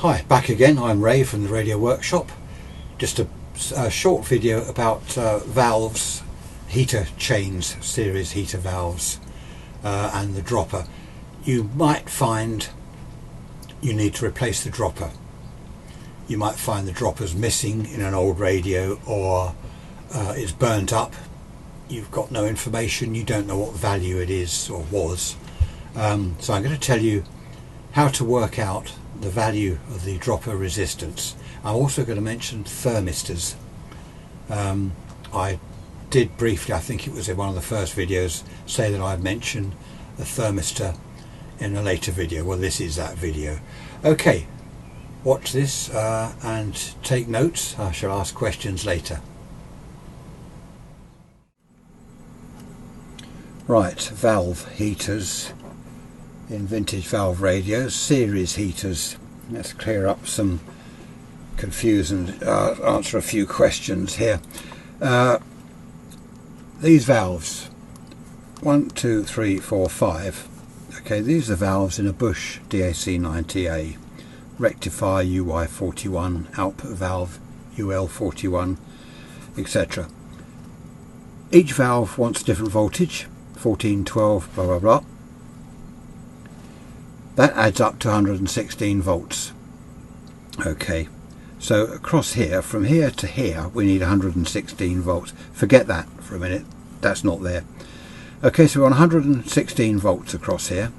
Hi, back again. I'm Ray from the Radio Workshop. Just a short video about valves, heater chains, series heater valves, and the dropper. You might find you need to replace the dropper. You might find the dropper's missing in an old radio, or it's burnt up. You've got no information, you don't know what value it is or was. So I'm going to tell you how to work out the value of the dropper resistance. I'm also going to mention thermistors. I did briefly, I think it was in one of the first videos, say that I'd mention a thermistor in a later video. Well, this is that video. Okay, watch this and take notes. I shall ask questions later. Right, valve heaters in vintage valve radios, series heaters. Let's clear up some confusion, answer a few questions here. These valves, 1, 2, 3, 4, 5. Okay, these are valves in a Bush DAC 90A, rectifier UY41, output valve UL41, etc. Each valve wants a different voltage, 14, 12, blah blah blah. That adds up to 116 volts. Okay, so across here, from here to here, we need 116 volts. Forget that for a minute, that's not there. Okay, so we're on 116 volts across here.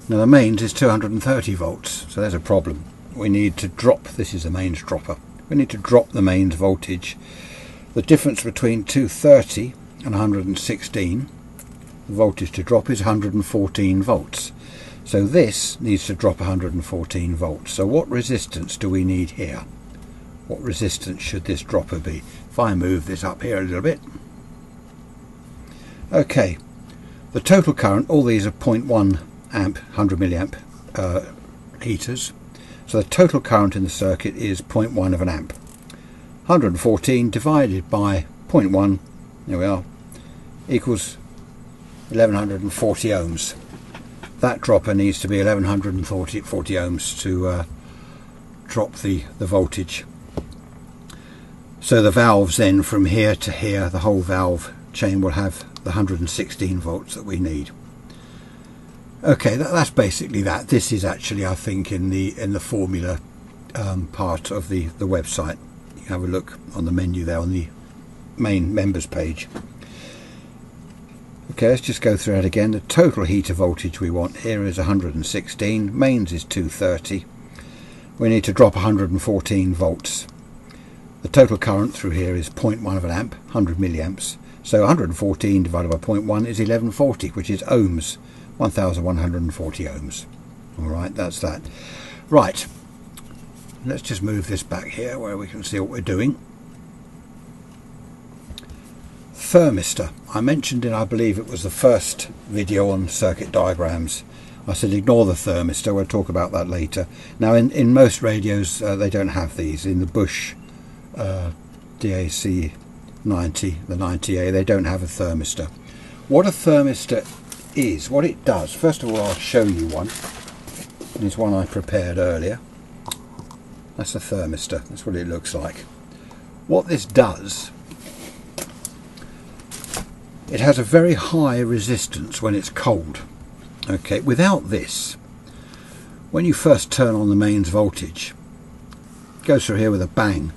Now the mains is 230 volts, so there's a problem. We need to drop, this is the mains dropper, we need to drop the mains voltage. The difference between 230 and 116, the voltage to drop is 114 volts. So this needs to drop 114 volts. So what resistance do we need here? What resistance should this dropper be? If I move this up here a little bit. Okay, the total current, all these are 0.1 amp, 100 milliamp heaters. So the total current in the circuit is 0.1 of an amp. 114 divided by 0.1, there we are, equals 1140 ohms. That dropper needs to be 1140 ohms to drop the voltage. So the valves then from here to here, the whole valve chain will have the 116 volts that we need. Okay, that's basically that. This is actually, I think, in the formula part of the website. You can have a look on the menu there on the main members page. Okay, let's just go through it again. The total heater voltage we want here is 116, mains is 230. We need to drop 114 volts. The total current through here is 0.1 of an amp, 100 milliamps. So 114 divided by 0.1 is 1140, which is ohms, 1140 ohms. Alright, that's that. Right, let's just move this back here where we can see what we're doing. Thermistor. I mentioned in, I believe it was the first video on circuit diagrams. I said ignore the thermistor, we'll talk about that later. Now in most radios they don't have these. In the Bush DAC 90, the 90A, they don't have a thermistor. What a thermistor is, what it does, first of all I'll show you one. There's one I prepared earlier. That's a thermistor, that's what it looks like. What this does, it has a very high resistance when it's cold. Okay, without this, when you first turn on the mains voltage, it goes through here with a bang.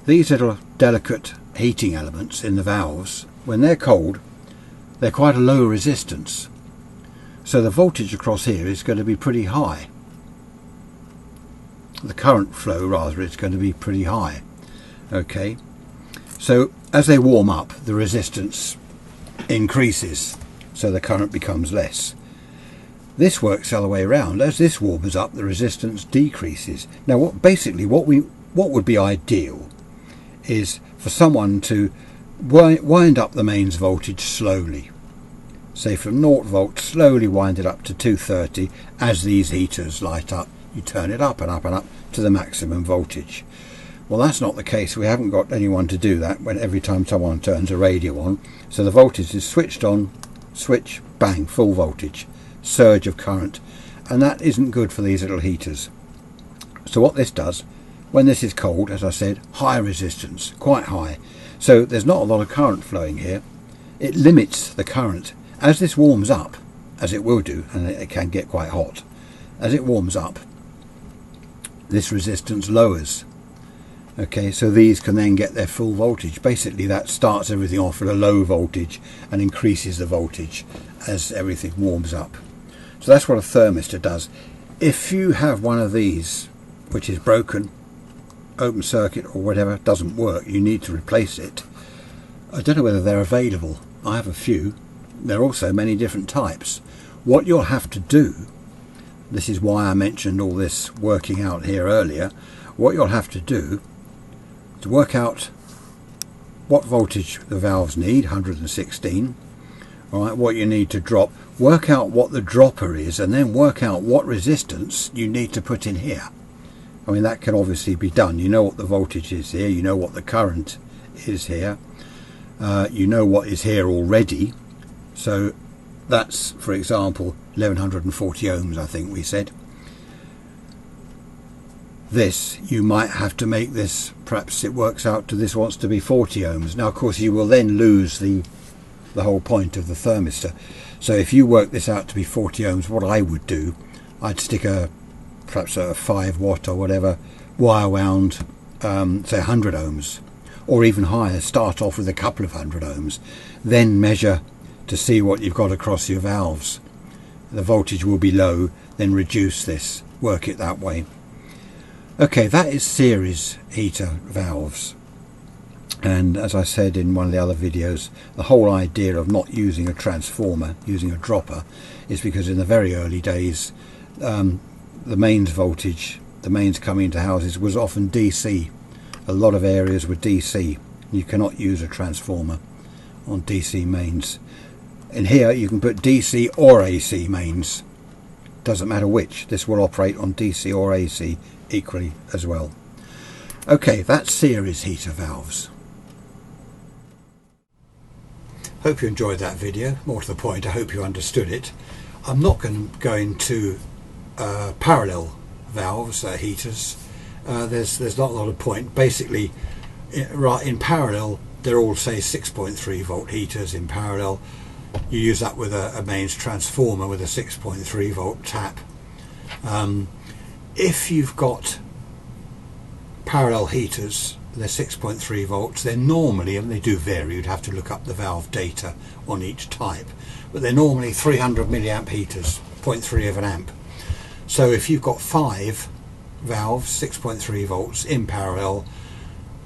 These little delicate heating elements in the valves, when they're cold, they're quite a low resistance. So the voltage across here is going to be pretty high. The current flow, rather, is going to be pretty high. Okay. So as they warm up, the resistance increases, so the current becomes less. This works the other way around. As this warms up, the resistance decreases. Now, what would be ideal is for someone to wind up the mains voltage slowly. Say from 0 volt, slowly wind it up to 230. As these heaters light up, you turn it up and up and up to the maximum voltage. Well, that's not the case. We haven't got anyone to do that when every time someone turns a radio on. So the voltage is switched on, switch, bang, full voltage, surge of current. And that isn't good for these little heaters. So what this does, when this is cold, as I said, high resistance, quite high. So there's not a lot of current flowing here. It limits the current. As this warms up, as it will do, and it can get quite hot, as it warms up, this resistance lowers. Okay, so these can then get their full voltage. Basically that starts everything off at a low voltage and increases the voltage as everything warms up. So that's what a thermistor does. If you have one of these which is broken, open circuit or whatever, doesn't work, you need to replace it. I don't know whether they're available. I have a few. There are also many different types. What you'll have to do, this is why I mentioned all this working out here earlier, what you'll have to do to work out what voltage the valves need, 116, all right, what you need to drop, work out what the dropper is, and then work out what resistance you need to put in here. I mean, that can obviously be done. You know what the voltage is here, you know what the current is here, you know what is here already. So that's, for example, 1140 ohms, I think we said. This, you might have to make this, perhaps it works out to this wants to be 40 ohms. Now, of course, you will then lose the whole point of the thermistor. So if you work this out to be 40 ohms, what I would do, I'd stick perhaps a 5 watt or whatever wire wound, say 100 ohms, or even higher. Start off with a couple of 100 ohms, then measure to see what you've got across your valves. The voltage will be low, then reduce this, work it that way. Okay, that is series heater valves. And as I said in one of the other videos, the whole idea of not using a transformer, using a dropper, is because in the very early days the mains voltage, the mains coming into houses, was often DC. A lot of areas were DC. You cannot use a transformer on DC mains. In here you can put DC or AC mains, doesn't matter which. This will operate on DC or AC equally as well. Okay, that's series heater valves. Hope you enjoyed that video. More to the point, I hope you understood it. I'm not going to go into parallel valves, heaters. There's not a lot of point. Basically, in parallel, they're all, say, 6.3 volt heaters in parallel. You use that with a mains transformer with a 6.3 volt tap. If you've got parallel heaters, they're 6.3 volts, they're normally, and they do vary, you'd have to look up the valve data on each type, but they're normally 300 milliamp heaters, 0.3 of an amp. So if you've got 5 valves, 6.3 volts in parallel,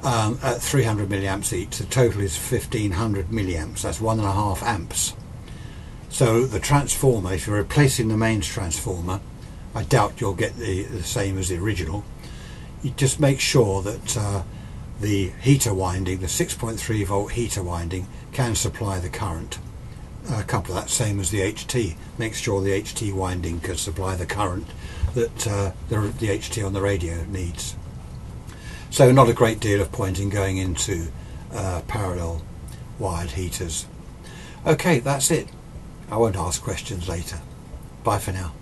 at 300 milliamps each, the total is 1500 milliamps. That's 1.5 amps. So the transformer, if you're replacing the mains transformer, I doubt you'll get the same as the original. You just make sure that the heater winding, the 6.3 volt heater winding, can supply the current. Couple of that, same as the HT. Make sure the HT winding can supply the current that the HT on the radio needs. So not a great deal of point in going into parallel wired heaters. Okay, that's it. I won't ask questions later. Bye for now.